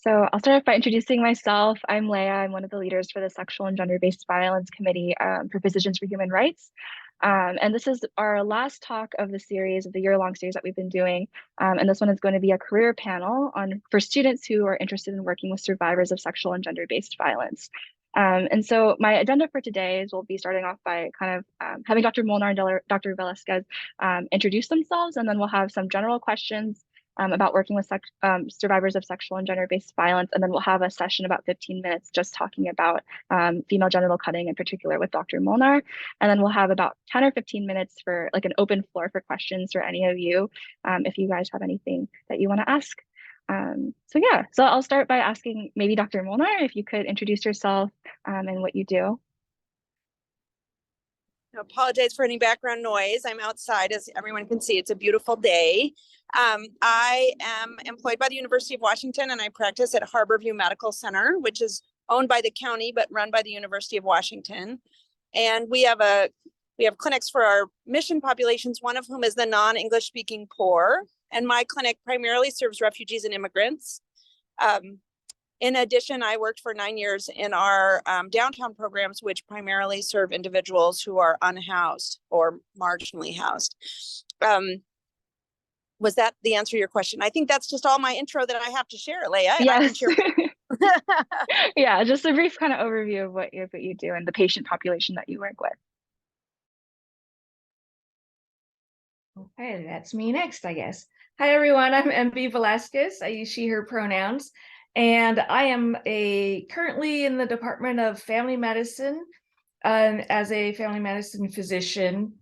So I'll start off by introducing myself. I'm Leah. I'm one of the leaders for the Sexual and Gender-Based Violence Committee for Physicians for Human Rights. And this is our last talk of the series, of the year-long series that we've been doing. And this one is going to be a career panel for students who are interested in working with survivors of sexual and gender-based violence. And so my agenda for today is we'll be starting off by kind of having Dr. Molnar and Dr. Velasquez introduce themselves, and then we'll have some general questions about working with survivors of sexual and gender-based violence. And then we'll have a session about 15 minutes just talking about female genital cutting in particular with Dr. Molnar. And then we'll have about 10 or 15 minutes for like an open floor for questions for any of you, if you guys have anything that you want to ask. So I'll start by asking maybe Dr. Molnar, if you could introduce yourself and what you do. I apologize for any background noise. I'm outside, as everyone can see. It's a beautiful day. I am employed by the University of Washington, and I practice at Harborview Medical Center, which is owned by the county but run by the University of Washington. And we have clinics for our mission populations, one of whom is the non-English speaking poor. And my clinic primarily serves refugees and immigrants. In addition, I worked for 9 years in our downtown programs, which primarily serve individuals who are unhoused or marginally housed. Was that the answer to your question? I think that's just all my intro that I have to share, Leah. And yes. I can share. Yeah, just a brief kind of overview of what you do and the patient population that you work with. Okay, that's me next, I guess. Hi, everyone. I'm MB Velasquez. I use she, her pronouns. And I am currently in the Department of Family Medicine as a family medicine physician.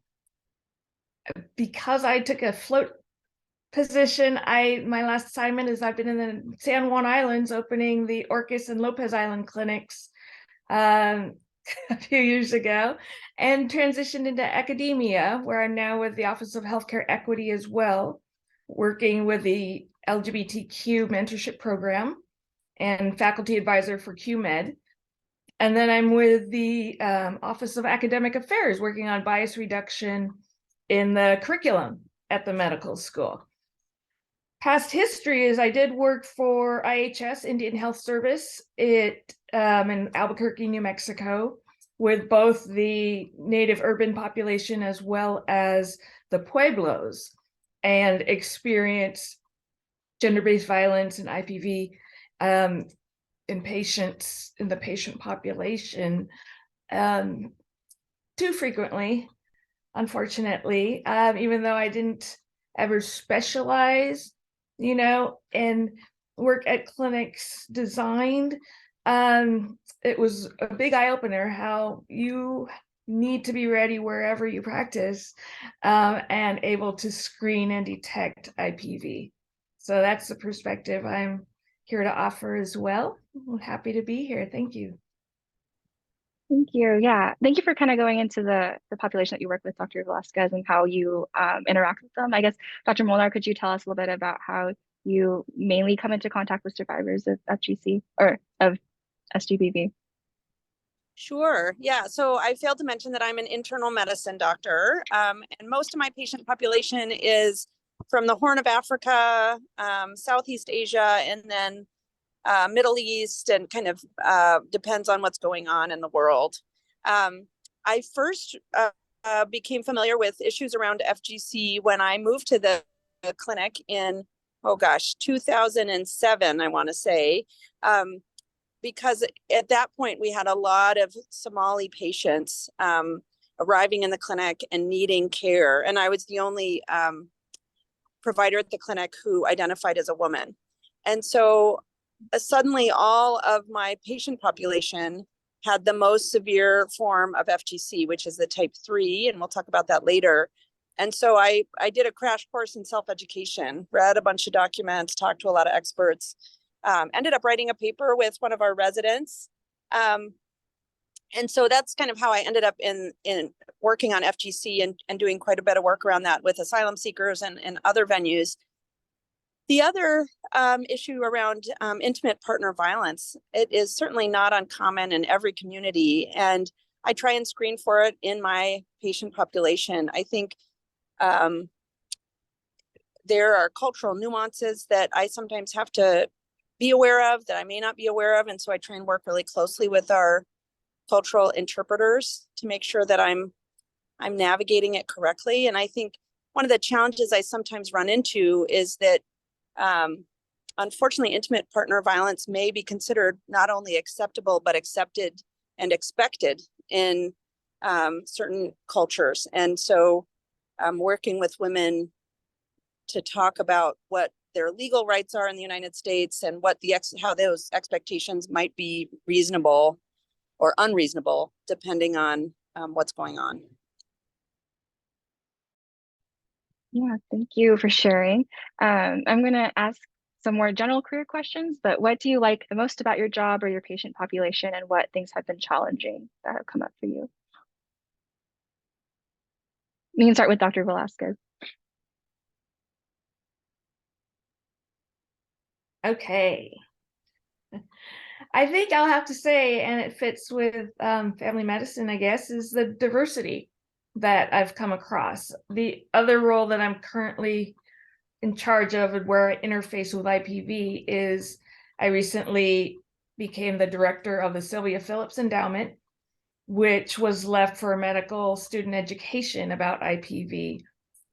Because I took a float position, my last assignment is I've been in the San Juan Islands opening the Orcas and Lopez Island clinics a few years ago, and transitioned into academia, where I'm now with the Office of Healthcare Equity as well, working with the LGBTQ mentorship program and faculty advisor for QMed. And then I'm with the Office of Academic Affairs, working on bias reduction in the curriculum at the medical school. Past history is I did work for IHS, Indian Health Service, in Albuquerque, New Mexico, with both the native urban population as well as the Pueblos, and experienced gender-based violence and IPV in patients, in the patient population, too frequently, unfortunately, even though I didn't ever specialize, and work at clinics designed. It was a big eye-opener how you need to be ready wherever you practice and able to screen and detect IPV. So that's the perspective I'm here to offer as well. I'm happy to be here. Thank you. Thank you. Yeah, thank you for kind of going into the population that you work with, Dr. Velasquez, and how you interact with them. I guess, Dr. Molnar, could you tell us a little bit about how you mainly come into contact with survivors of FGC or of SGBV? Sure. Yeah. So I failed to mention that I'm an internal medicine doctor, and most of my patient population is from the Horn of Africa, Southeast Asia, and then Middle East, and kind of depends on what's going on in the world. I first became familiar with issues around FGC when I moved to the clinic in, 2007, I want to say, because at that point we had a lot of Somali patients arriving in the clinic and needing care. And I was the only provider at the clinic who identified as a woman. And so suddenly all of my patient population had the most severe form of FGC, which is the type 3, and we'll talk about that later. And so I did a crash course in self-education, read a bunch of documents, talked to a lot of experts, ended up writing a paper with one of our residents. And so that's kind of how I ended up in working on FGC and doing quite a bit of work around that with asylum seekers and other venues. The other issue around intimate partner violence, it is certainly not uncommon in every community, and I try and screen for it in my patient population. I think there are cultural nuances that I sometimes have to be aware of, that I may not be aware of. And so I try and work really closely with our cultural interpreters to make sure that I'm navigating it correctly. And I think one of the challenges I sometimes run into is that unfortunately, intimate partner violence may be considered not only acceptable, but accepted and expected in certain cultures. And so working with women to talk about what their legal rights are in the United States and what how those expectations might be reasonable or unreasonable, depending on what's going on. Yeah, thank you for sharing. I'm going to ask some more general career questions, but what do you like the most about your job or your patient population, and what things have been challenging that have come up for you? We can start with Dr. Velasquez. Okay. I think I'll have to say, and it fits with family medicine, I guess, is the diversity that I've come across. The other role that I'm currently in charge of and where I interface with IPV is I recently became the director of the Sylvia Phillips Endowment, which was left for medical student education about IPV.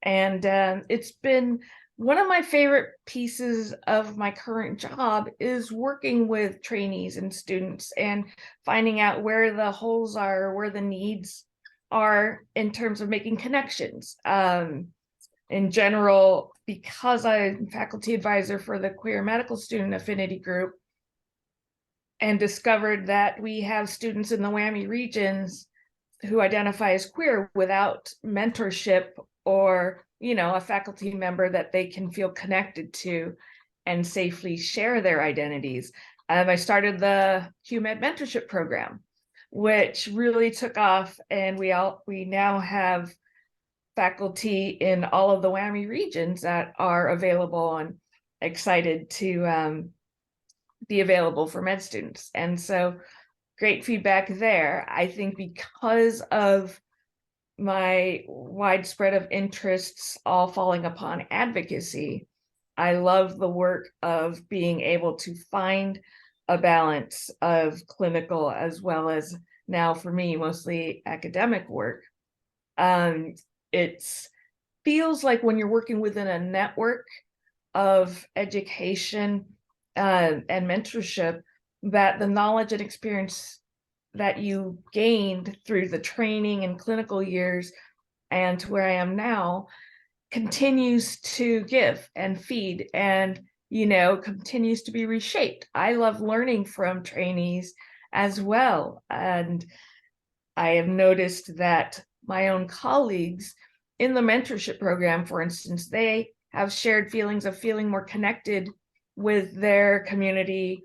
And it's been one of my favorite pieces of my current job is working with trainees and students and finding out where the holes are, where the needs are in terms of making connections. In general, because I'm faculty advisor for the Queer Medical Student Affinity Group, and discovered that we have students in the WWAMI regions who identify as queer without mentorship or, a faculty member that they can feel connected to and safely share their identities. I started the QMed mentorship program, which really took off, and we now have faculty in all of the WWAMI regions that are available and excited to be available for med students. And so great feedback there. I think because of my widespread of interests all falling upon advocacy, I love the work of being able to find a balance of clinical as well as, now for me, mostly academic work. It feels like when you're working within a network of education and mentorship, that the knowledge and experience that you gained through the training and clinical years and to where I am now continues to give and feed and, continues to be reshaped. I love learning from trainees as well. And I have noticed that my own colleagues in the mentorship program, for instance, they have shared feelings of feeling more connected with their community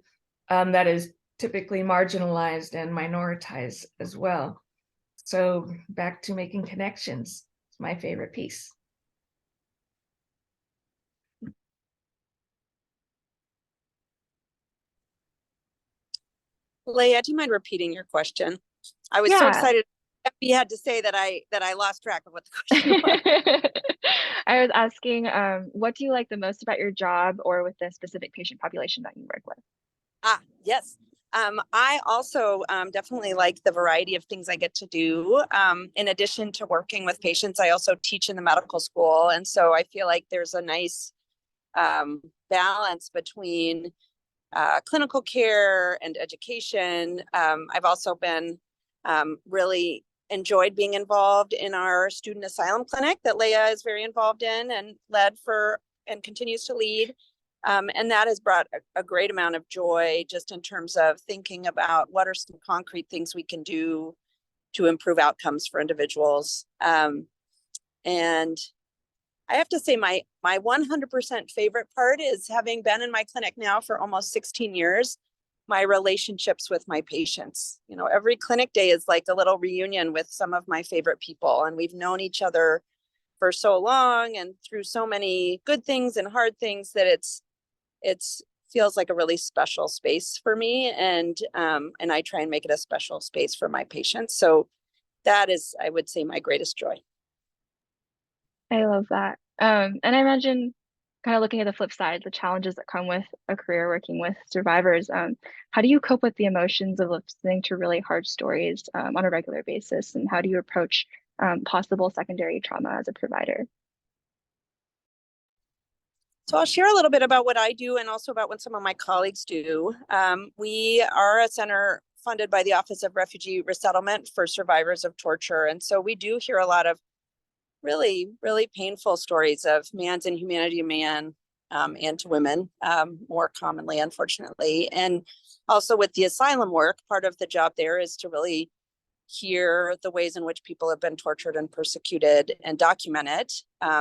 that is typically marginalized and minoritized as well. So back to making connections. It's my favorite piece. Leah, do you mind repeating your question? I was so Yeah. excited. You had to say that I lost track of what the question was. I was asking, what do you like the most about your job or with the specific patient population that you work with? Yes. I also definitely like the variety of things I get to do. In addition to working with patients, I also teach in the medical school. And so I feel like there's a nice balance between clinical care and education. I've also been really enjoyed being involved in our student asylum clinic that Leah is very involved in and led for and continues to lead. And that has brought a great amount of joy just in terms of thinking about what are some concrete things we can do to improve outcomes for individuals. And I have to say my 100% favorite part is having been in my clinic now for almost 16 years, my relationships with my patients. Every clinic day is like a little reunion with some of my favorite people, and we've known each other for so long and through so many good things and hard things that it's feels like a really special space for me, and I try and make it a special space for my patients. So that is, I would say, my greatest joy. I love that. And I imagine kind of looking at the flip side, the challenges that come with a career working with survivors, how do you cope with the emotions of listening to really hard stories on a regular basis? And how do you approach possible secondary trauma as a provider? So I'll share a little bit about what I do and also about what some of my colleagues do. We are a center funded by the Office of Refugee Resettlement for survivors of torture. And so we do hear a lot of really, really painful stories of man's inhumanity to man and to women, more commonly, unfortunately. And also with the asylum work, part of the job there is to really hear the ways in which people have been tortured and persecuted and document it,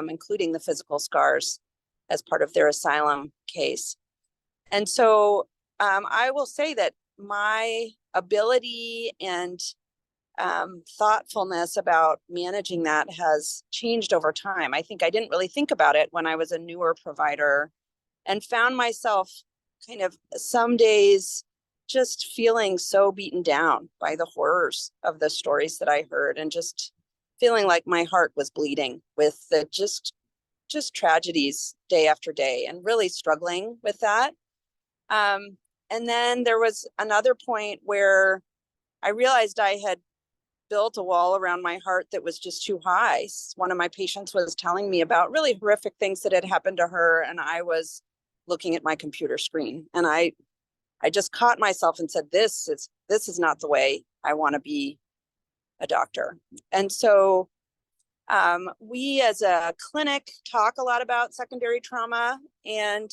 including the physical scars as part of their asylum case. And so I will say that my ability and thoughtfulness about managing that has changed over time. I think I didn't really think about it when I was a newer provider and found myself kind of some days just feeling so beaten down by the horrors of the stories that I heard and just feeling like my heart was bleeding with the just tragedies day after day and really struggling with that. And then there was another point where I realized I had built a wall around my heart that was just too high. One of my patients was telling me about really horrific things that had happened to her, and I was looking at my computer screen, and I just caught myself and said, this is not the way I want to be a doctor. And so we as a clinic talk a lot about secondary trauma and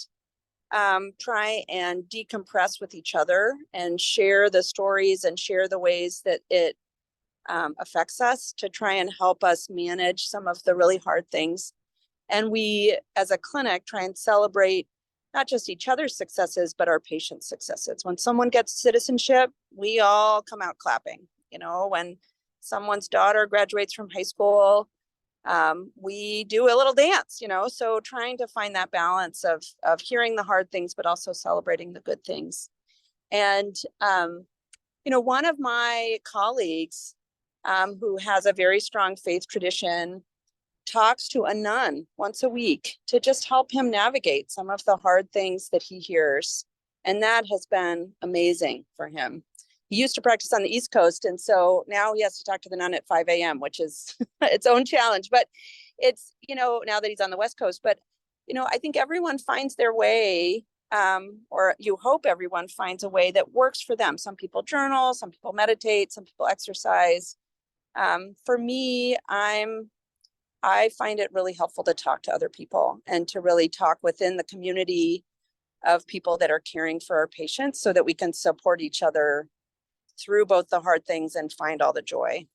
try and decompress with each other and share the stories and share the ways that it affects us to try and help us manage some of the really hard things. And we, as a clinic, try and celebrate not just each other's successes, but our patients' successes. When someone gets citizenship, we all come out clapping. You know, when someone's daughter graduates from high school, we do a little dance, you know, so trying to find that balance of hearing the hard things, but also celebrating the good things. And, you know, one of my colleagues who has a very strong faith tradition talks to a nun once a week to just help him navigate some of the hard things that he hears. And that has been amazing for him. He used to practice on the East Coast, and so now he has to talk to the nun at 5 a.m., which is its own challenge. But it's, you know, now that he's on the West Coast, but, you know, I think everyone finds their way, or you hope everyone finds a way that works for them. Some people journal, some people meditate, some people exercise. For me, I find it really helpful to talk to other people and to really talk within the community of people that are caring for our patients so that we can support each other through both the hard things and find all the joy.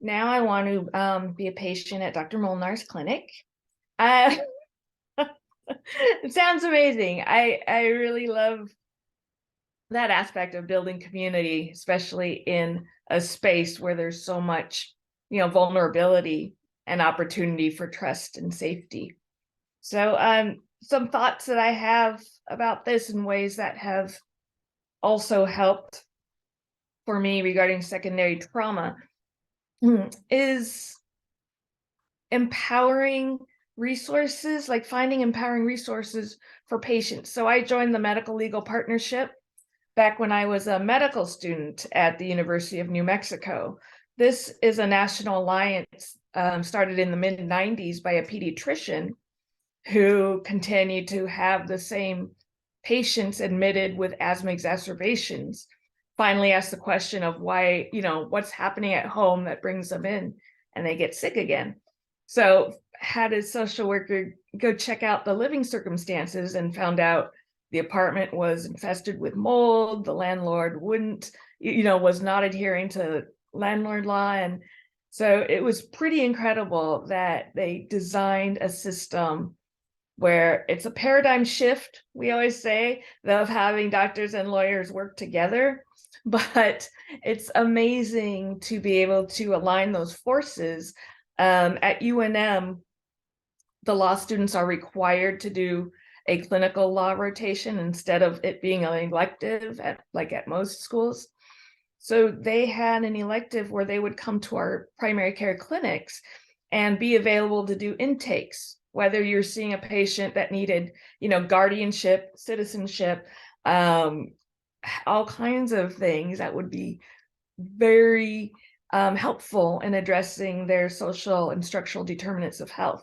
Now I want to be a patient at Dr. Molnar's clinic. It sounds amazing. I really love that aspect of building community, especially in a space where there's so much, you know, vulnerability and opportunity for trust and safety. So some thoughts that I have about this in ways that have also helped for me regarding secondary trauma is empowering resources, like finding empowering resources for patients. So I joined the Medical Legal Partnership back when I was a medical student at the University of New Mexico. This is a national alliance started in the mid-90s by a pediatrician who continued to have the same patients admitted with asthma exacerbations. Finally asked the question of why, you know, what's happening at home that brings them in and they get sick again. So had a social worker go check out the living circumstances and found out the apartment was infested with mold. The landlord wouldn't, you know, was not adhering to landlord law. And so it was pretty incredible that they designed a system where it's a paradigm shift, we always say, of having doctors and lawyers work together. But it's amazing to be able to align those forces. At UNM, the law students are required to do a clinical law rotation instead of it being an elective at most schools. So they had an elective where they would come to our primary care clinics and be available to do intakes, whether you're seeing a patient that needed, guardianship, citizenship, all kinds of things that would be very helpful in addressing their social and structural determinants of health.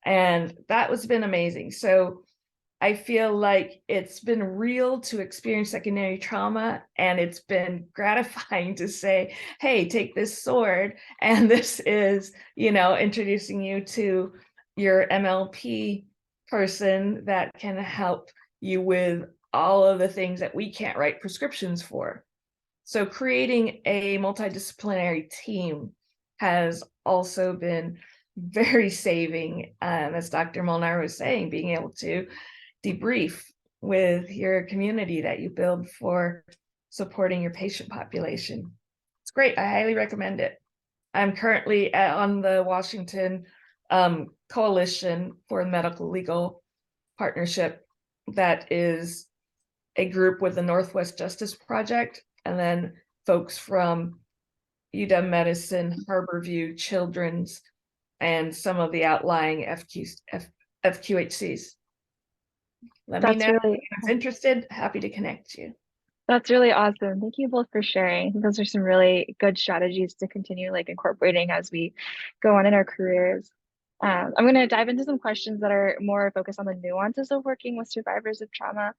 And that was been amazing. So I feel like it's been real to experience secondary trauma, and it's been gratifying to say, hey, take this sword, and this is, introducing you to your MLP person that can help you with all of the things that we can't write prescriptions for. So creating a multidisciplinary team has also been very saving, as Dr. Molnar was saying, being able to debrief with your community that you build for supporting your patient population. It's great. I highly recommend it. I'm currently on the Washington Coalition for Medical Legal Partnership. That is a group with the Northwest Justice Project, and then folks from UW Medicine, Harborview, Children's, and some of the outlying FQHCs. Let me know if anyone's interested. Happy to connect you. That's really awesome. Thank you both for sharing. I think those are some really good strategies to continue incorporating as we go on in our careers. I'm going to dive into some questions that are more focused on the nuances of working with survivors of trauma.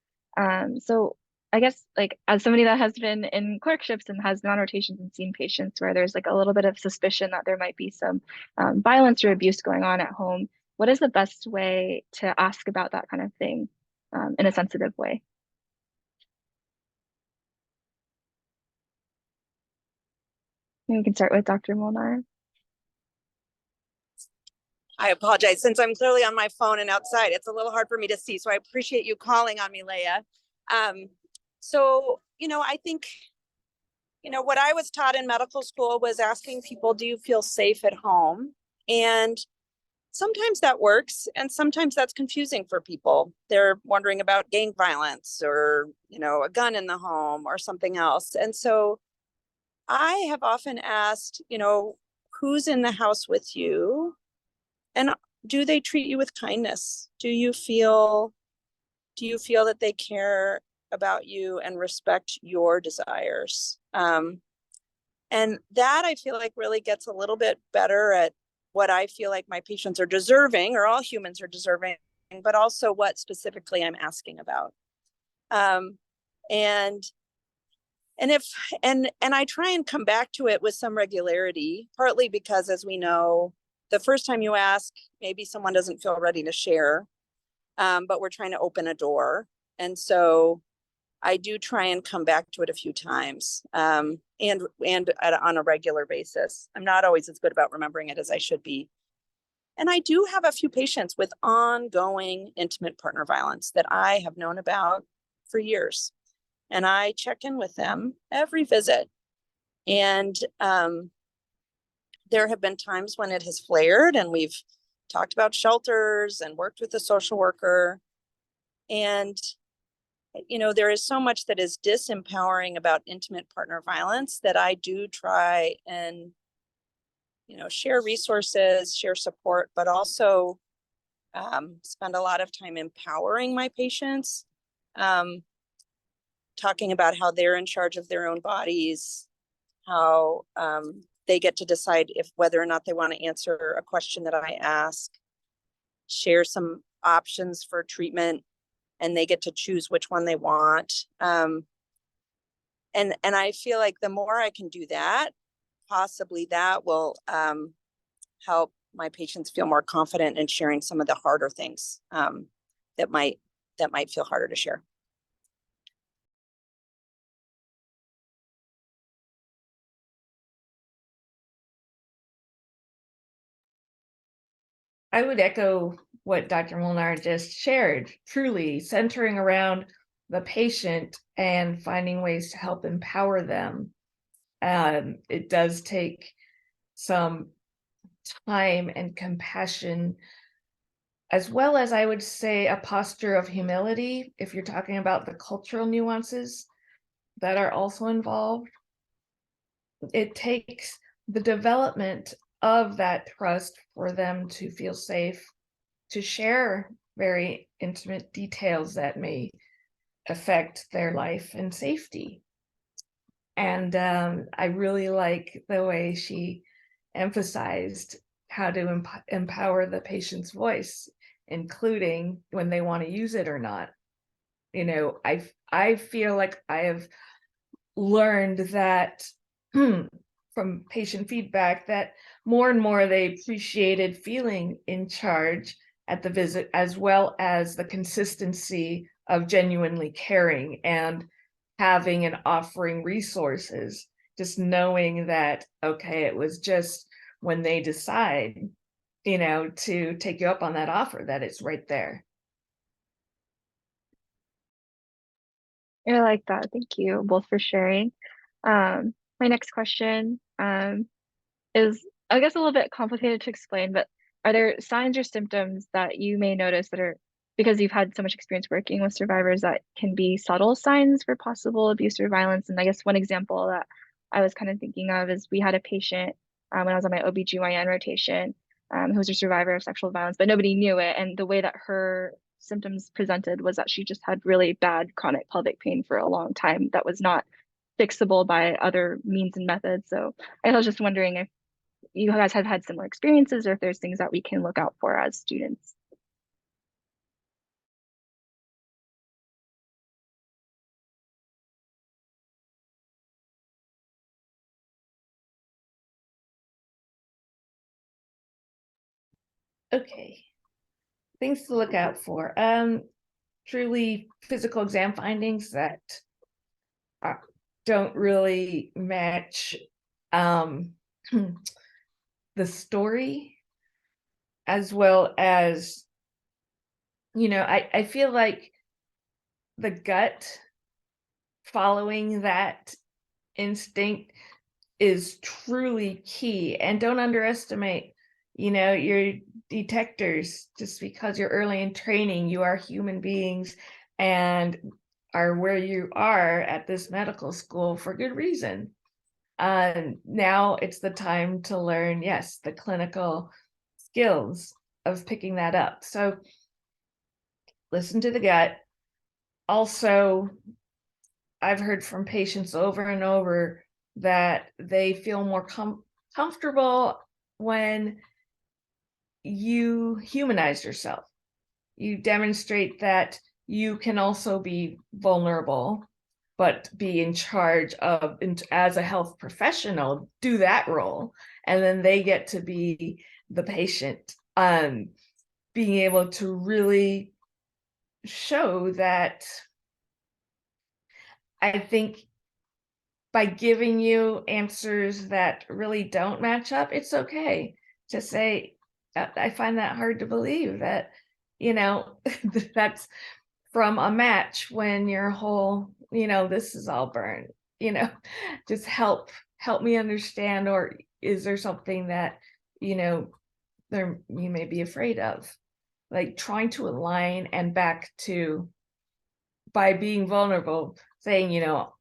So I guess as somebody that has been in clerkships and has been on rotations and seen patients where there's a little bit of suspicion that there might be some violence or abuse going on at home, what is the best way to ask about that kind of thing in a sensitive way? Maybe we can start with Dr. Molnar. I apologize. Since I'm clearly on my phone and outside, it's a little hard for me to see. So I appreciate you calling on me, Leah. I think, what I was taught in medical school was asking people, do you feel safe at home? And sometimes that works, and sometimes that's confusing for people. They're wondering about gang violence or, a gun in the home or something else. And so I have often asked, who's in the house with you? And do they treat you with kindness? Do you feel that they care about you and respect your desires? And that I feel like really gets a little bit better at what I feel like my patients are deserving, or all humans are deserving, but also what specifically I'm asking about. And I try and come back to it with some regularity, partly because, as we know, the first time you ask, maybe someone doesn't feel ready to share, but we're trying to open a door. And so I do try and come back to it a few times, and on a regular basis. I'm not always as good about remembering it as I should be. And I do have a few patients with ongoing intimate partner violence that I have known about for years. And I check in with them every visit. And there have been times when it has flared, and we've talked about shelters and worked with a social worker. And there is so much that is disempowering about intimate partner violence that I do try and, share resources, share support, but also spend a lot of time empowering my patients, talking about how they're in charge of their own bodies, how they get to decide whether or not they want to answer a question that I ask, share some options for treatment, and they get to choose which one they want. And I feel like the more I can do that, possibly that will help my patients feel more confident in sharing some of the harder things that might feel harder to share. I would echo what Dr. Molnar just shared, truly centering around the patient and finding ways to help empower them. It does take some time and compassion, as well as, I would say, a posture of humility if you're talking about the cultural nuances that are also involved. it takes the development of that trust for them to feel safe to share very intimate details that may affect their life and safety. And I really like the way she emphasized how to empower the patient's voice, including when they want to use it or not. You know, I feel like I have learned that from patient feedback that more and more they appreciated feeling in charge at the visit, as well as the consistency of genuinely caring and having and offering resources, just knowing that, okay, it was just when they decide, you know, to take you up on that offer, that it's right there. I like that. Thank you both for sharing. My next question is, I guess, a little bit complicated to explain, but are there signs or symptoms that you may notice that are, because you've had so much experience working with survivors, that can be subtle signs for possible abuse or violence? And I guess one example that I was kind of thinking of is we had a patient when I was on my OBGYN rotation who was a survivor of sexual violence, but nobody knew it. And the way that her symptoms presented was that she just had really bad chronic pelvic pain for a long time that was not fixable by other means and methods. So I was just wondering if you guys have had similar experiences or if there's things that we can look out for as students. Okay, things to look out for. Truly physical exam findings that don't really match the story, as well as, you know, I feel like the gut following that instinct is truly key. And don't underestimate, you know, your detectors. Just because you're early in training, you are human beings and are where you are at this medical school for good reason. Now it's the time to learn, yes, the clinical skills of picking that up. So listen to the gut. Also, I've heard from patients over and over that they feel more comfortable when you humanize yourself. You demonstrate that you can also be vulnerable, but be in charge of, as a health professional, do that role. And then they get to be the patient, being able to really show that. I think by giving you answers that really don't match up, it's okay to say, I find that hard to believe that, you know, that's from a match when your whole, you know, this is all burned, you know, just help me understand. Or is there something that, you know, there you may be afraid of? Like trying to align and back to, by being vulnerable, saying, you know,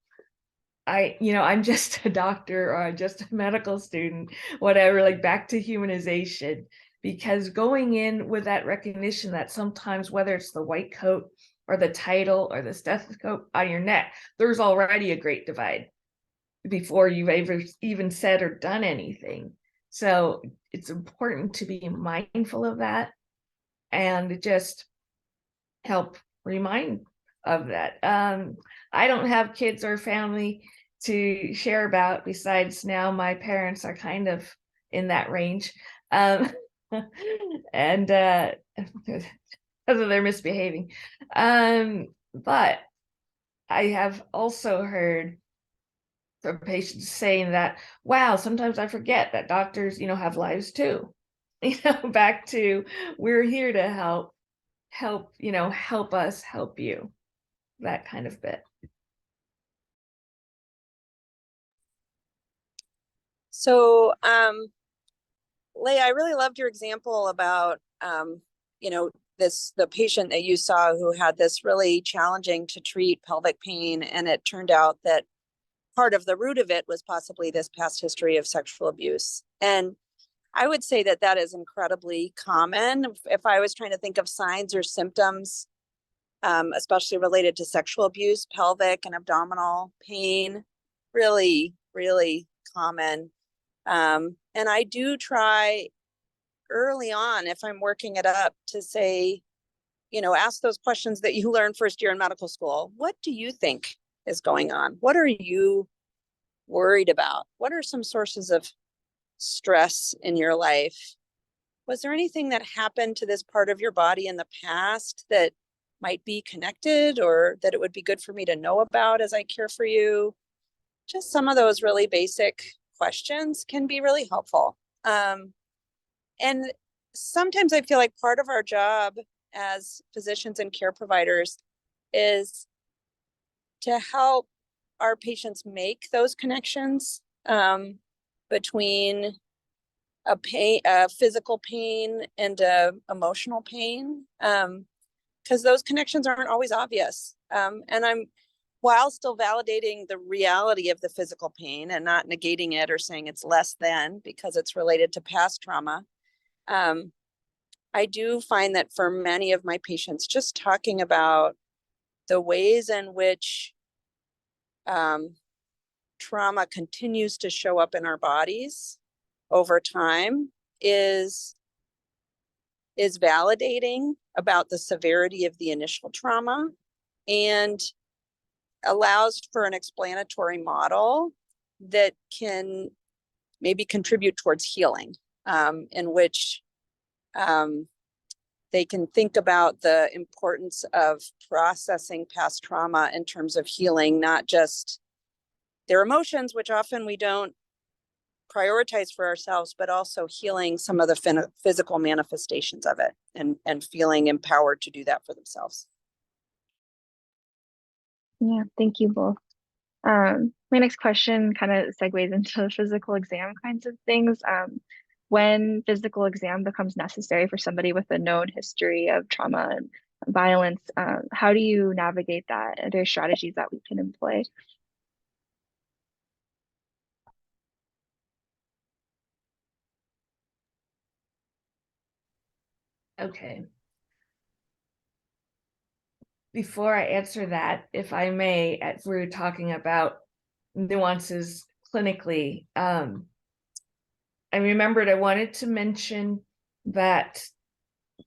I'm just a doctor, or I'm just a medical student, whatever, like back to humanization. Because going in with that recognition that sometimes, whether it's the white coat or the title or the stethoscope on your neck, there's already a great divide before you've ever even said or done anything. So it's important to be mindful of that and just help remind of that. I don't have kids or family to share about, besides now my parents are kind of in that range. And because of their misbehaving. But I have also heard from patients saying that, wow, sometimes I forget that doctors, you know, have lives too. You know, back to, we're here to help, you know, help us help you, that kind of bit. So, Leigh, I really loved your example about, you know, the patient that you saw who had this really challenging to treat pelvic pain. And it turned out that part of the root of it was possibly this past history of sexual abuse. And I would say that that is incredibly common. If I was trying to think of signs or symptoms, especially related to sexual abuse, pelvic and abdominal pain, really, really common. And I do try early on, if I'm working it up, to say, ask those questions that you learn first year in medical school. What do you think is going on? What are you worried about? What are some sources of stress in your life? Was there anything that happened to this part of your body in the past that might be connected, or that it would be good for me to know about as I care for you? Just some of those really basic questions can be really helpful. And sometimes I feel like part of our job as physicians and care providers is to help our patients make those connections between a physical pain and a emotional pain, because those connections aren't always obvious. And I'm, while still validating the reality of the physical pain and not negating it or saying it's less than because it's related to past trauma, I do find that for many of my patients, just talking about the ways in which trauma continues to show up in our bodies over time is validating about the severity of the initial trauma, and allows for an explanatory model that can maybe contribute towards healing, in which they can think about the importance of processing past trauma in terms of healing, not just their emotions, which often we don't prioritize for ourselves, but also healing some of the physical manifestations of it, and feeling empowered to do that for themselves. Yeah, thank you both. My next question kind of segues into physical exam kinds of things. When physical exam becomes necessary for somebody with a known history of trauma and violence, how do you navigate that? Are there strategies that we can employ? Okay. Before I answer that, if I may, as we're talking about nuances clinically, I remembered I wanted to mention that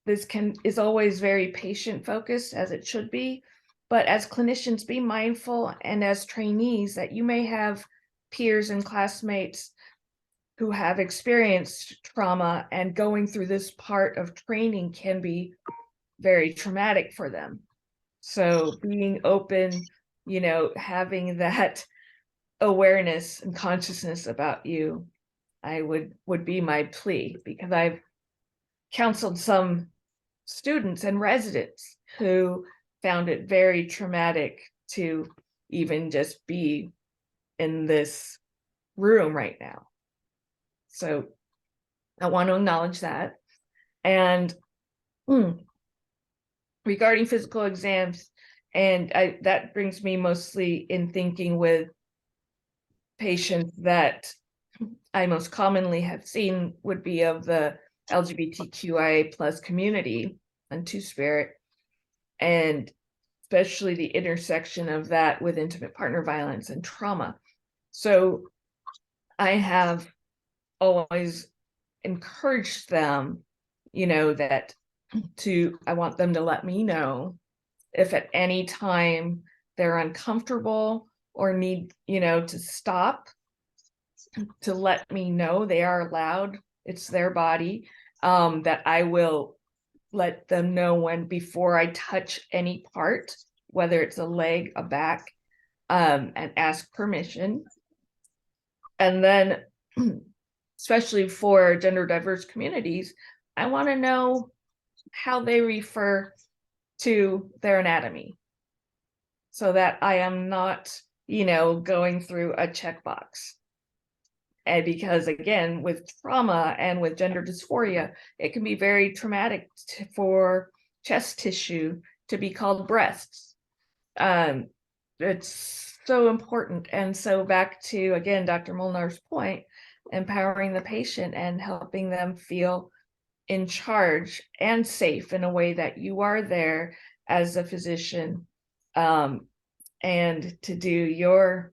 this is always very patient focused, as it should be, but as clinicians, be mindful, and as trainees, that you may have peers and classmates who have experienced trauma, and going through this part of training can be very traumatic for them. So being open, having that awareness and consciousness about you, I would be my plea, because I've counseled some students and residents who found it very traumatic to even just be in this room right now. So I want to acknowledge that. And regarding physical exams, and that brings me mostly in thinking with patients that I most commonly have seen would be of the LGBTQIA plus community and Two-Spirit, and especially the intersection of that with intimate partner violence and trauma. So I have always encouraged them, that I want them to let me know if at any time they're uncomfortable or need, to stop, to let me know. They are allowed, it's their body, that I will let them know when, before I touch any part, whether it's a leg, a back, and ask permission. And then, especially for gender diverse communities, I want to know how they refer to their anatomy, so that I am not, going through a checkbox. And because, again, with trauma and with gender dysphoria, it can be very traumatic for chest tissue to be called breasts. It's so important. And so back to, again, Dr. Molnar's point, empowering the patient and helping them feel in charge and safe in a way that you are there as a physician, and to do your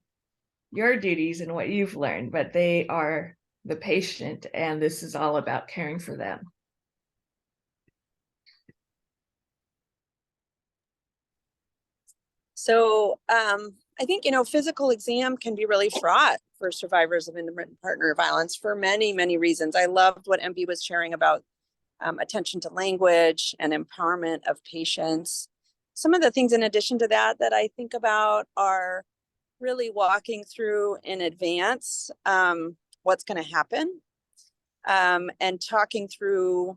duties and what you've learned, but they are the patient, and this is all about caring for them. So I think, physical exam can be really fraught for survivors of intimate partner violence for many, many reasons. I loved what MB was sharing about attention to language and empowerment of patients. Some of the things in addition to that I think about are really walking through in advance what's going to happen, and talking through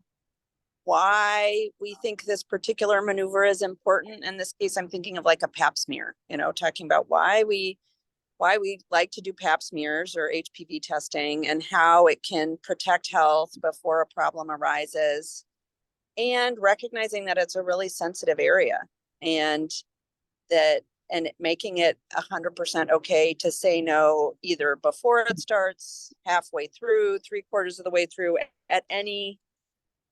why we think this particular maneuver is important. In this case, I'm thinking of like a pap smear, talking about why we like to do pap smears or HPV testing and how it can protect health before a problem arises, and recognizing that it's a really sensitive area, and making it 100% okay to say no, either before it starts, halfway through, 3/4 of the way through, at any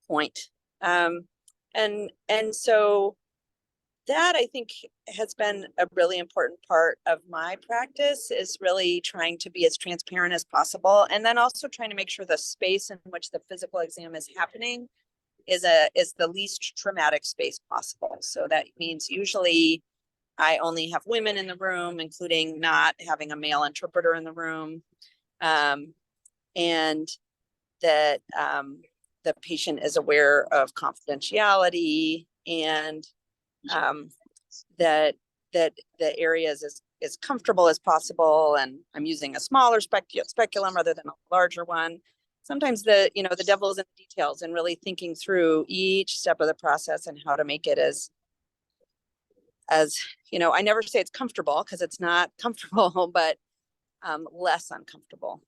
point. And so that, I think, has been a really important part of my practice, is really trying to be as transparent as possible, and then also trying to make sure the space in which the physical exam is happening is the least traumatic space possible. So that means usually I only have women in the room, including not having a male interpreter in the room, and that the patient is aware of confidentiality, and that the area is as comfortable as possible. And I'm using a smaller speculum rather than a larger one. Sometimes the devil is in the details, and really thinking through each step of the process and how to make it as I never say it's comfortable, because it's not comfortable, but less uncomfortable,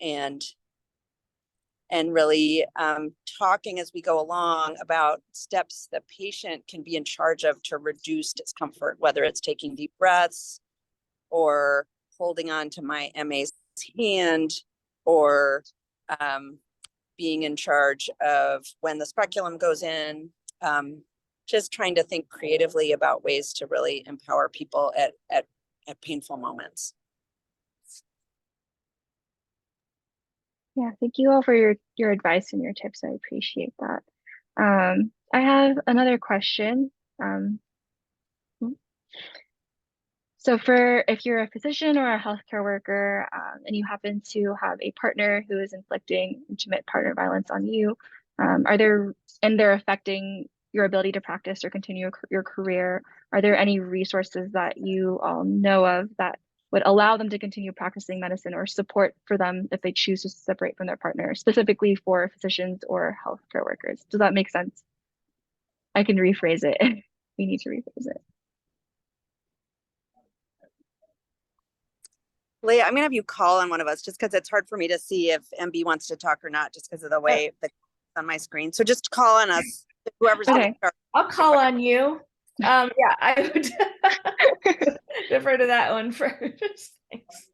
and really talking as we go along about steps the patient can be in charge of to reduce discomfort, whether it's taking deep breaths or holding on to my MA's hand, or being in charge of when the speculum goes in. Just trying to think creatively about ways to really empower people at painful moments. Yeah, thank you all for your advice and your tips. I appreciate that. I have another question. So if you're a physician or a healthcare worker, and you happen to have a partner who is inflicting intimate partner violence on you, they're affecting your ability to practice or continue your career, are there any resources that you all know of that would allow them to continue practicing medicine, or support for them if they choose to separate from their partner, specifically for physicians or healthcare workers? Does that make sense? I can rephrase it if we need to rephrase it. Leah, I'm gonna have you call on one of us, just because it's hard for me to see if MB wants to talk or not, just because of the way that's on my screen. So just call on us, whoever's Okay. gonna start. I'll call on you. Yeah, I would defer to that one first. Thanks.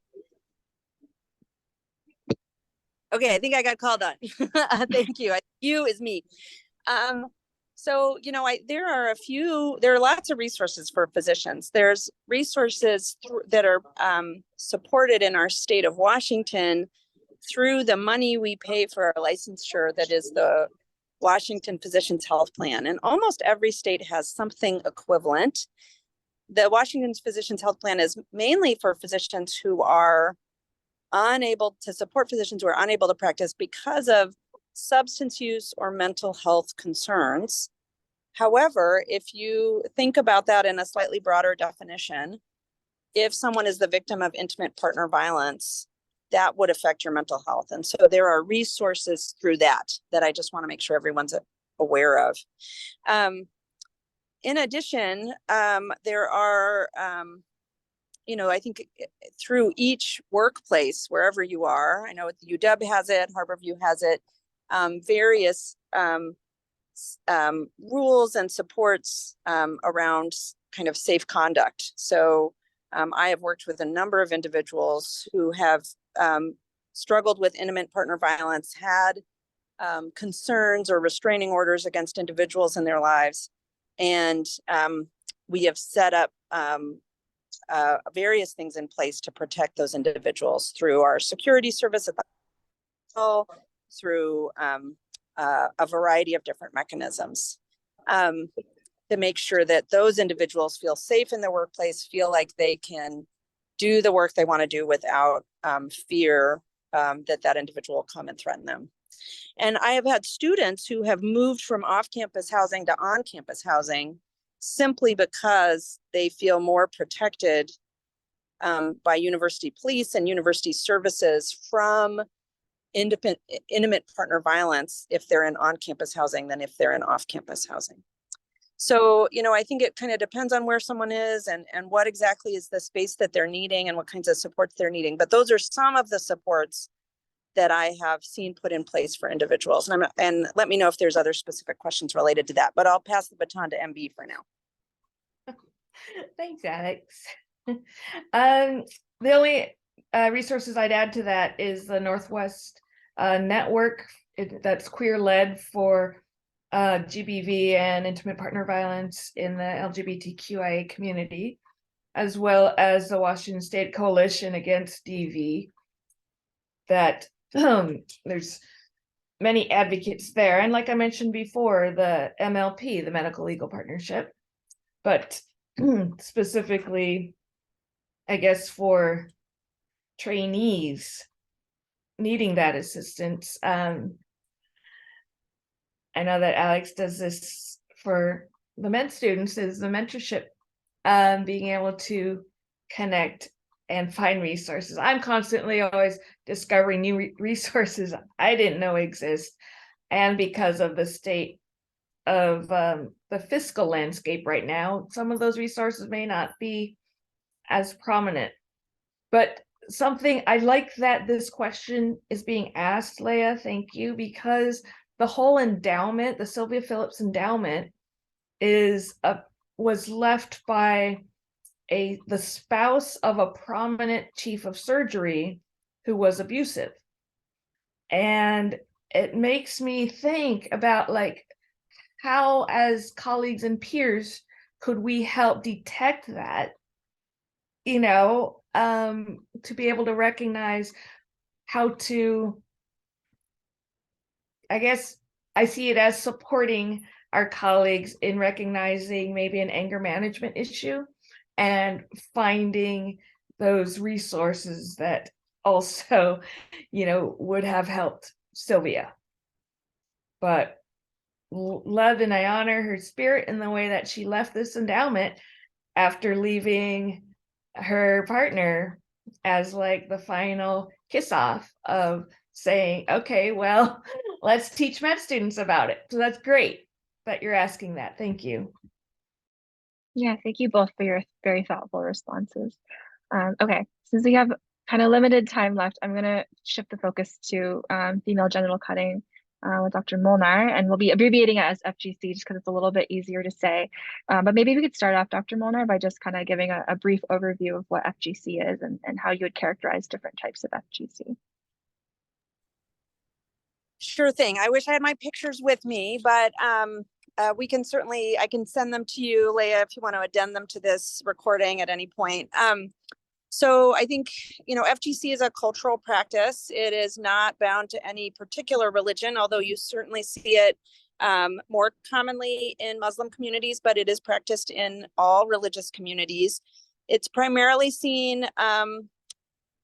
Okay, I think I got called on. Thank you. You is me. So, there are lots of resources for physicians. There's resources that are supported in our state of Washington through the money we pay for our licensure, that is the Washington Physicians Health Plan. And almost every state has something equivalent. The Washington Physicians Health Plan is mainly for physicians who are unable to practice because of substance use or mental health concerns. However, if you think about that in a slightly broader definition, if someone is the victim of intimate partner violence, that would affect your mental health. And so there are resources through that I just want to make sure everyone's aware of. In addition, there are, I think through each workplace, wherever you are, I know the UW has it, Harborview has it, various rules and supports around kind of safe conduct. So I have worked with a number of individuals who have struggled with intimate partner violence, had concerns or restraining orders against individuals in their lives. And we have set up various things in place to protect those individuals through our security service at the hospital, through a variety of different mechanisms to make sure that those individuals feel safe in their workplace, feel like they can do the work they want to do without fear that individual will come and threaten them. And I have had students who have moved from off-campus housing to on-campus housing simply because they feel more protected by university police and university services from intimate partner violence if they're in on-campus housing than if they're in off-campus housing. So, I think it kind of depends on where someone is and what exactly is the space that they're needing and what kinds of supports they're needing. But those are some of the supports that I have seen put in place for individuals. And let me know if there's other specific questions related to that, but I'll pass the baton to MB for now. Thanks, Alex. The only resources I'd add to that is the Northwest network that's queer-led for GBV and intimate partner violence in the LGBTQIA community, as well as the Washington State Coalition Against DV. That there's many advocates there. And like I mentioned before, the MLP, the Medical Legal Partnership, but specifically, I guess, for trainees needing that assistance. I know that Alex does this for the med students, is the mentorship, being able to connect and find resources. I'm constantly always discovering new resources I didn't know exist. And because of the state of the fiscal landscape right now, some of those resources may not be as prominent. But something I like that this question is being asked, Leah, thank you, because the whole endowment, the Sylvia Phillips endowment, was left by the spouse of a prominent chief of surgery who was abusive. And it makes me think about how, as colleagues and peers, could we help detect that, to be able to recognize how to, I guess I see it as supporting our colleagues in recognizing maybe an anger management issue and finding those resources that also, would have helped Sylvia. But love and I honor her spirit in the way that she left this endowment after leaving her partner as the final kiss off of saying, okay, well, let's teach med students about it. So that's great that you're asking that. Thank you. Yeah, thank you both for your very thoughtful responses. Okay, since we have kind of limited time left, I'm going to shift the focus to female genital cutting with Dr. Molnar, and we'll be abbreviating it as FGC just because it's a little bit easier to say. But maybe we could start off, Dr. Molnar, by just kind of giving a brief overview of what FGC is and how you would characterize different types of FGC. Sure thing. I wish I had my pictures with me, but we can certainly, I can send them to you, Leah, if you want to addend them to this recording at any point. So I think, FGC is a cultural practice. It is not bound to any particular religion, although you certainly see it more commonly in Muslim communities, but it is practiced in all religious communities. It's primarily seen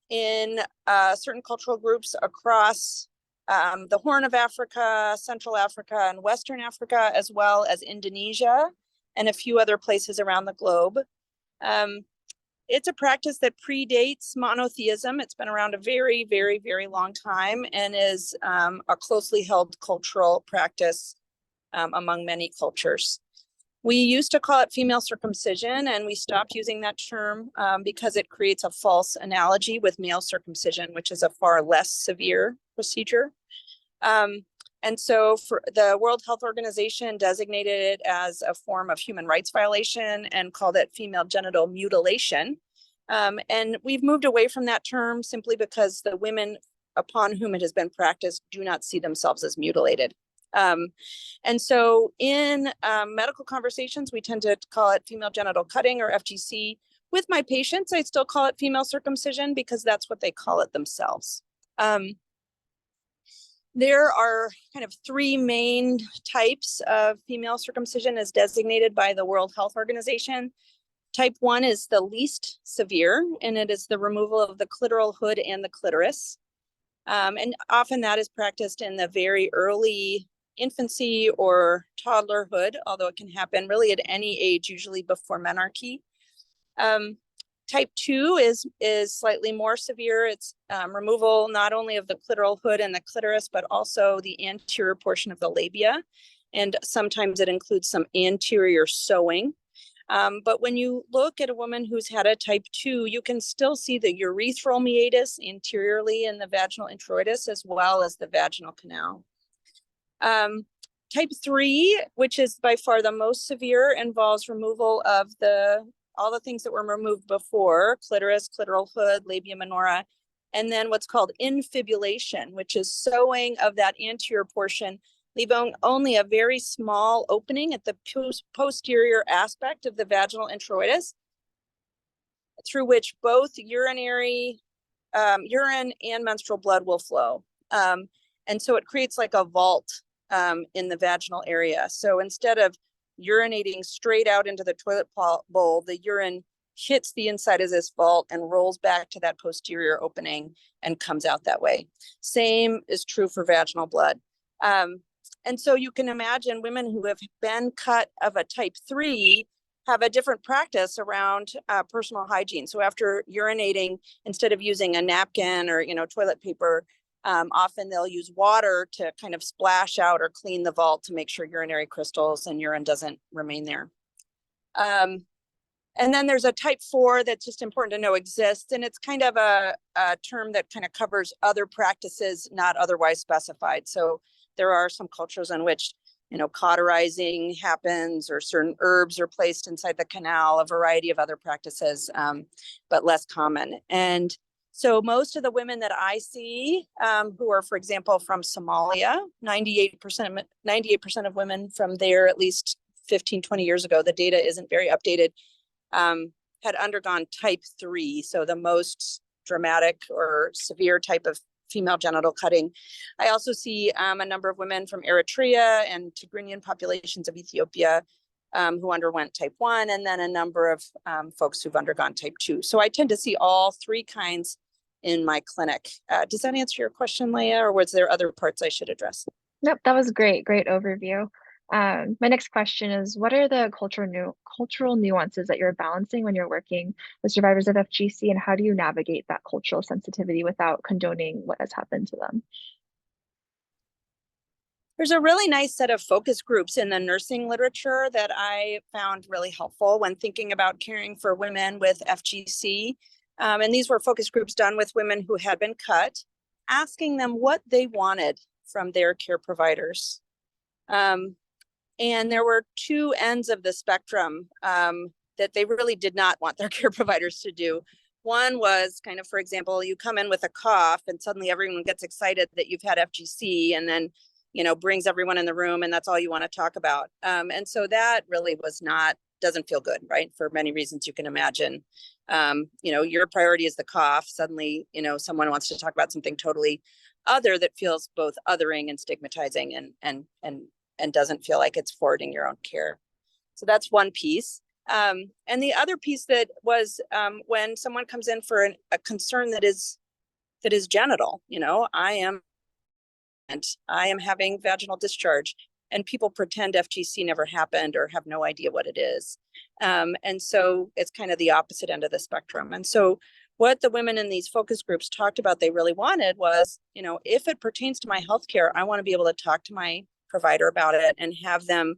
in certain cultural groups across the Horn of Africa, Central Africa, and Western Africa, as well as Indonesia and a few other places around the globe. It's a practice that predates monotheism. It's been around a very, very, very long time and is a closely held cultural practice among many cultures. We used to call it female circumcision, and we stopped using that term because it creates a false analogy with male circumcision, which is a far less severe procedure. And so for the World Health Organization designated it as a form of human rights violation and called it female genital mutilation, And we've moved away from that term simply because the women upon whom it has been practiced do not see themselves as mutilated. And so in medical conversations, we tend to call it female genital cutting or FGC. With my patients, I still call it female circumcision because that's what they call it themselves. There are kind of three main types of female circumcision as designated by the World Health Organization. Type 1 is the least severe, and it is the removal of the clitoral hood and the clitoris. And often that is practiced in the very early infancy or toddlerhood, although it can happen really at any age, usually before menarche. Type 2 is slightly more severe. It's removal not only of the clitoral hood and the clitoris, but also the anterior portion of the labia. And sometimes it includes some anterior sewing. But when you look at a woman who's had a type 2, you can still see the urethral meatus anteriorly in the vaginal introitus, as well as the vaginal canal. Type 3, which is by far the most severe, involves removal of all the things that were removed before: clitoris, clitoral hood, labia minora, and then what's called infibulation, which is sewing of that anterior portion, leaving only a very small opening at the posterior aspect of the vaginal introitus, through which both urine and menstrual blood will flow. And so it creates like a vault in the vaginal area. So instead of urinating straight out into the toilet bowl, the urine hits the inside of this vault and rolls back to that posterior opening and comes out that way. Same is true for vaginal blood. And so you can imagine women who have been cut of a type 3 have a different practice around personal hygiene. So after urinating, instead of using a napkin or toilet paper, often they'll use water to kind of splash out or clean the vault to make sure urinary crystals and urine doesn't remain there. And then there's a type 4 that's just important to know exists, and it's kind of a term that kind of covers other practices not otherwise specified. So there are some cultures in which cauterizing happens, or certain herbs are placed inside the canal, a variety of other practices, but less common. And so most of the women that I see who are, for example, from Somalia, 98% of women from there, at least 15, 20 years ago, the data isn't very updated, had undergone type 3, so the most dramatic or severe type of female genital cutting. I also see a number of women from Eritrea and Tigrinian populations of Ethiopia who underwent type 1, and then a number of folks who've undergone type 2. So I tend to see all three kinds in my clinic. Does that answer your question, Leah, or was there other parts I should address? Nope, that was great overview. My next question is, what are the cultural nuances that you're balancing when you're working with survivors of FGC, and how do you navigate that cultural sensitivity without condoning what has happened to them? There's a really nice set of focus groups in the nursing literature that I found really helpful when thinking about caring for women with FGC. And these were focus groups done with women who had been cut, asking them what they wanted from their care providers. And there were two ends of the spectrum that they really did not want their care providers to do. One was kind of, for example, you come in with a cough and suddenly everyone gets excited that you've had FGC, and then brings everyone in the room, and that's all you want to talk about. And so that really doesn't feel good, right? For many reasons you can imagine. Your priority is the cough. Suddenly, someone wants to talk about something totally other that feels both othering and stigmatizing and doesn't feel like it's forwarding your own care. So that's one piece. And the other piece that was when someone comes in for a concern that is genital, I am having vaginal discharge, and people pretend FGC never happened or have no idea what it is. And so it's kind of the opposite end of the spectrum. And so what the women in these focus groups talked about they really wanted was, if it pertains to my healthcare, I want to be able to talk to my provider about it and have them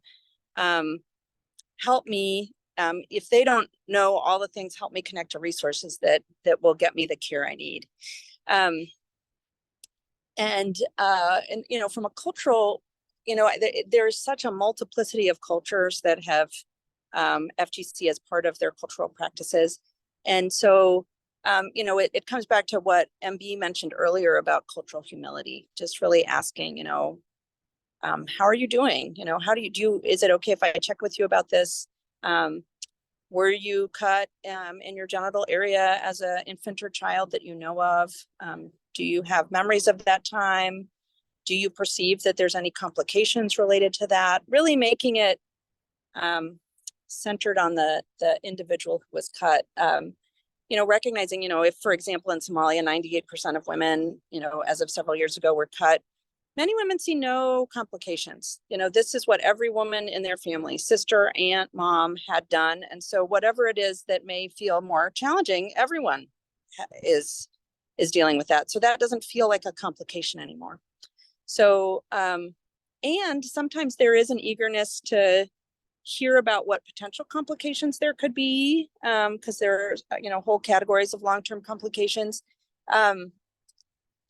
help me. If they don't know all the things, help me connect to resources that will get me the care I need. And from a cultural, there's such a multiplicity of cultures that have FGC as part of their cultural practices. And so, it comes back to what MB mentioned earlier about cultural humility, just really asking, how are you doing? How is it okay if I check with you about this? Were you cut in your genital area as an infant or child that you know of? Do you have memories of that time? Do you perceive that there's any complications related to that? Really making it centered on the individual who was cut. Recognizing, if, for example, in Somalia, 98% of women, as of several years ago, were cut. Many women see no complications. This is what every woman in their family, sister, aunt, mom, had done. And so whatever it is that may feel more challenging, everyone is dealing with that. So that doesn't feel like a complication anymore. So, and sometimes there is an eagerness to hear about what potential complications there could be, because there's, whole categories of long-term complications.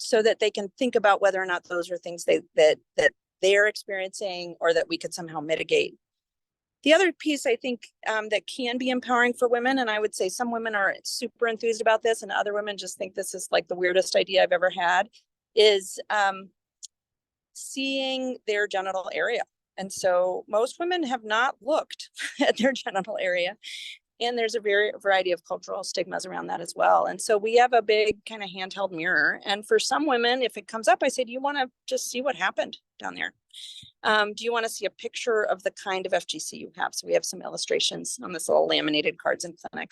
So that they can think about whether or not those are things that they're experiencing or that we could somehow mitigate. The other piece I think that can be empowering for women, and I would say some women are super enthused about this and other women just think this is like the weirdest idea I've ever had, is seeing their genital area. And so most women have not looked at their genital area. And there's a variety of cultural stigmas around that as well. And so we have a big kind of handheld mirror. And for some women, if it comes up, I say, do you want to just see what happened down there? Do you want to see a picture of the kind of FGC you have? So we have some illustrations on this little laminated cards in clinic.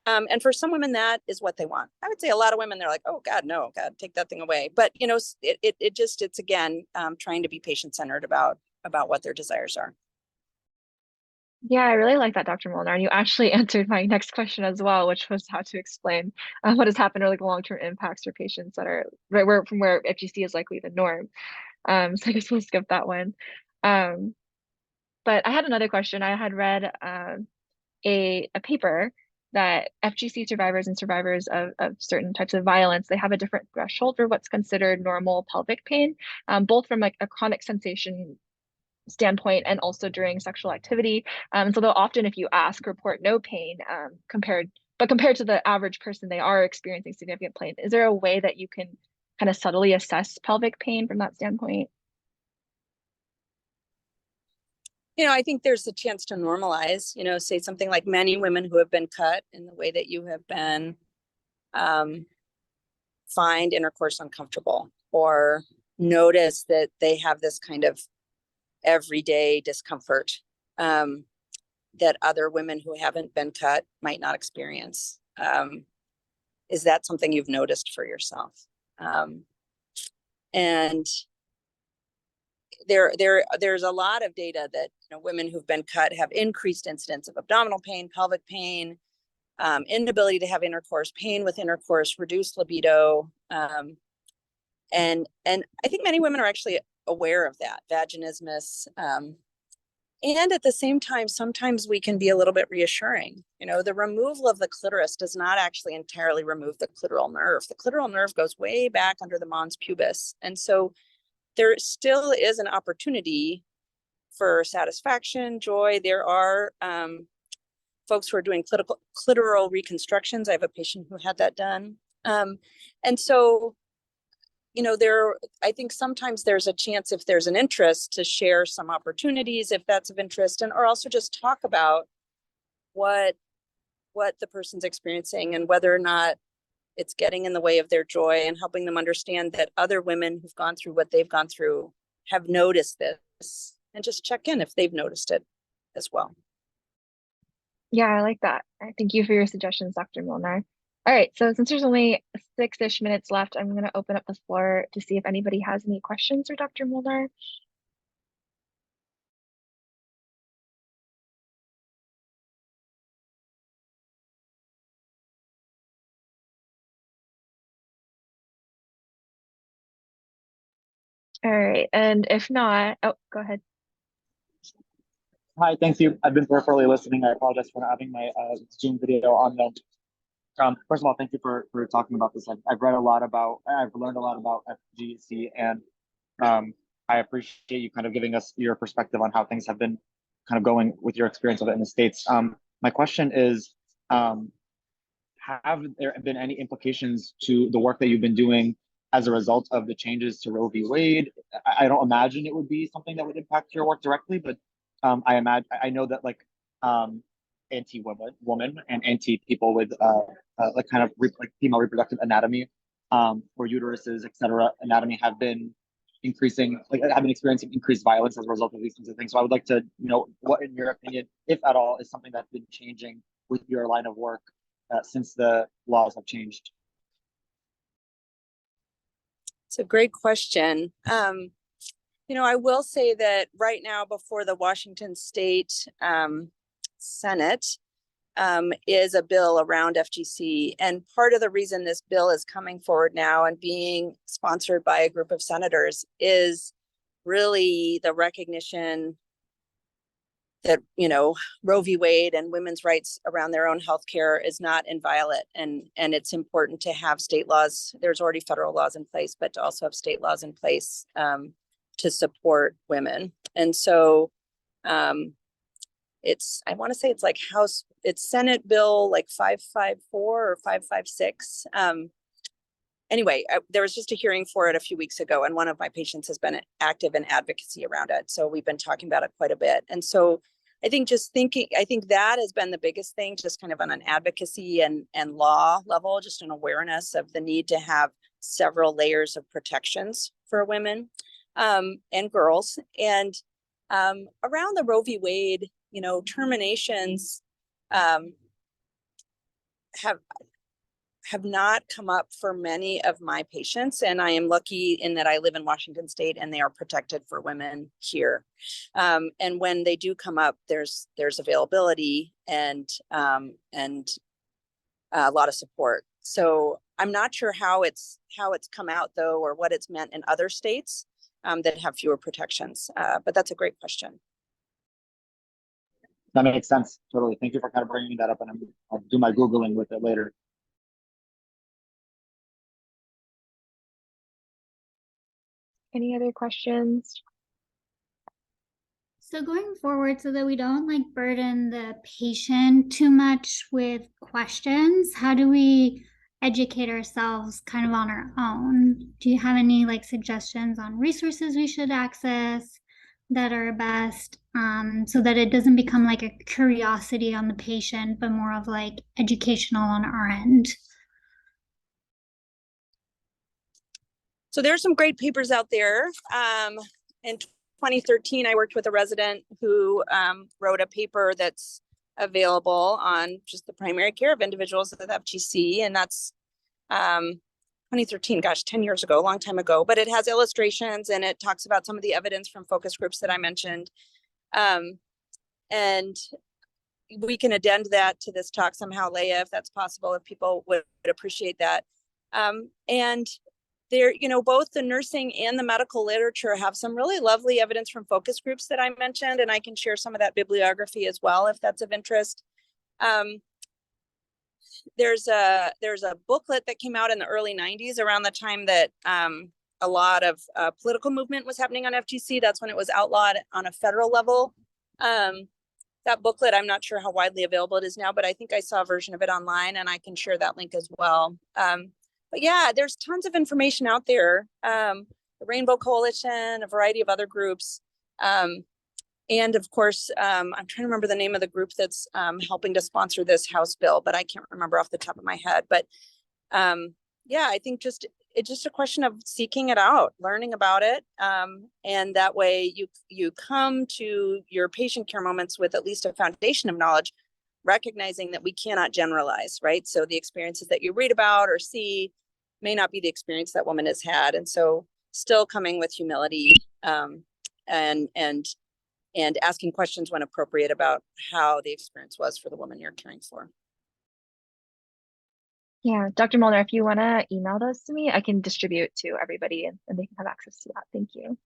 And for some women, that is what they want. I would say a lot of women, they're like, oh God, no, God, take that thing away. But, it's again, trying to be patient-centered about what their desires are. Yeah, I really like that, Dr. Molnar. And you actually answered my next question as well, which was how to explain what has happened or like long-term impacts for patients that are from where FGC is likely the norm. So I guess we'll skip that one. But I had another question. I had read a paper that FGC survivors and survivors of certain types of violence, they have a different threshold for what's considered normal pelvic pain, both from like a chronic sensation standpoint and also during sexual activity. So they'll often, if you ask, report no pain compared to the average person, they are experiencing significant pain. Is there a way that you can kind of subtly assess pelvic pain from that standpoint? I think there's a chance to normalize, say something like many women who have been cut in the way that you have been find intercourse uncomfortable or notice that they have this kind of everyday discomfort that other women who haven't been cut might not experience. Is that something you've noticed for yourself? And there's a lot of data that women who've been cut have increased incidence of abdominal pain, pelvic pain, inability to have intercourse, pain with intercourse, reduced libido, and I think many women are actually aware of that vaginismus. And at the same time, sometimes we can be a little bit reassuring. The removal of the clitoris does not actually entirely remove the clitoral nerve. The clitoral nerve goes way back under the mons pubis. And so there still is an opportunity for satisfaction, joy. There are folks who are doing clitoral reconstructions. I have a patient who had that done. And so, I think sometimes there's a chance, if there's an interest, to share some opportunities if that's of interest, or also just talk about what the person's experiencing and whether or not it's getting in the way of their joy, and helping them understand that other women who've gone through what they've gone through have noticed this, and just check in if they've noticed it as well. Yeah, I like that. Thank you for your suggestions, Dr. Molnar. All right, so since there's only 6-ish minutes left, I'm going to open up the floor to see if anybody has any questions for Dr. Molnar. All right, and if not, oh, go ahead. Hi, thank you. I've been peripherally listening. I apologize for not having my Zoom video on though. First of all, thank you for talking about this. I've learned a lot about FGC, and I appreciate you kind of giving us your perspective on how things have been kind of going with your experience of it in the States. My question is, have there been any implications to the work that you've been doing as a result of the changes to Roe v. Wade? I don't imagine it would be something that would impact your work directly, but I know that like anti-woman and anti people with like kind of like female reproductive anatomy, for uteruses, etc. anatomy have been increasing, like have been experiencing increased violence as a result of these kinds of things. So I would like to know what, in your opinion, if at all, is something that's been changing with your line of work since the laws have changed. It's a great question. I will say that right now before the Washington State Senate is a bill around FGC. And part of the reason this bill is coming forward now and being sponsored by a group of senators is really the recognition that, Roe v. Wade and women's rights around their own healthcare is not inviolate. And it's important to have state laws. There's already federal laws in place, but to also have state laws in place to support women. And so I want to say it's like it's Senate Bill like 554 or 556. Anyway, there was just a hearing for it a few weeks ago, and one of my patients has been active in advocacy around it. So we've been talking about it quite a bit. And so I think that has been the biggest thing, just kind of on an advocacy and law level, just an awareness of the need to have several layers of protections for women and girls. And around the Roe v. Wade, terminations have not come up for many of my patients. And I am lucky in that I live in Washington State and they are protected for women here. And when they do come up, there's availability and a lot of support. So I'm not sure how it's come out though, or what it's meant in other states that have fewer protections. But that's a great question. That makes sense. Totally. Thank you for kind of bringing that up, and I'll do my Googling with it later. Any other questions? So going forward, so that we don't like burden the patient too much with questions, how do we educate ourselves kind of on our own? Do you have any like suggestions on resources we should access that are best, so that it doesn't become like a curiosity on the patient, but more of like educational on our end? So there's some great papers out there. In 2013, I worked with a resident who wrote a paper that's available on just the primary care of individuals with FGC. And that's 2013, gosh, 10 years ago, a long time ago. But it has illustrations and it talks about some of the evidence from focus groups that I mentioned. And we can addend that to this talk somehow, Leah, if that's possible, if people would appreciate that. And there, both the nursing and the medical literature have some really lovely evidence from focus groups that I mentioned, and I can share some of that bibliography as well, if that's of interest. There's a booklet that came out in the early 90s around the time that a lot of political movement was happening on FGC. That's when it was outlawed on a federal level. That booklet, I'm not sure how widely available it is now, but I think I saw a version of it online, and I can share that link as well. But yeah, there's tons of information out there. The Rainbow Coalition, a variety of other groups. And of course, I'm trying to remember the name of the group that's helping to sponsor this House bill, but I can't remember off the top of my head. But yeah, I think it's just a question of seeking it out, learning about it. And that way you come to your patient care moments with at least a foundation of knowledge, recognizing that we cannot generalize, right? So the experiences that you read about or see may not be the experience that woman has had. And so still coming with humility and asking questions when appropriate about how the experience was for the woman you're caring for. Yeah, Dr. Molnar, if you want to email those to me, I can distribute to everybody and they can have access to that. Thank you.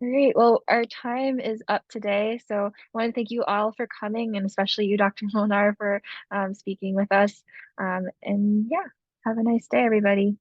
All right, well, our time is up today. So I want to thank you all for coming, and especially you, Dr. Molnar, for speaking with us. And yeah, have a nice day, everybody.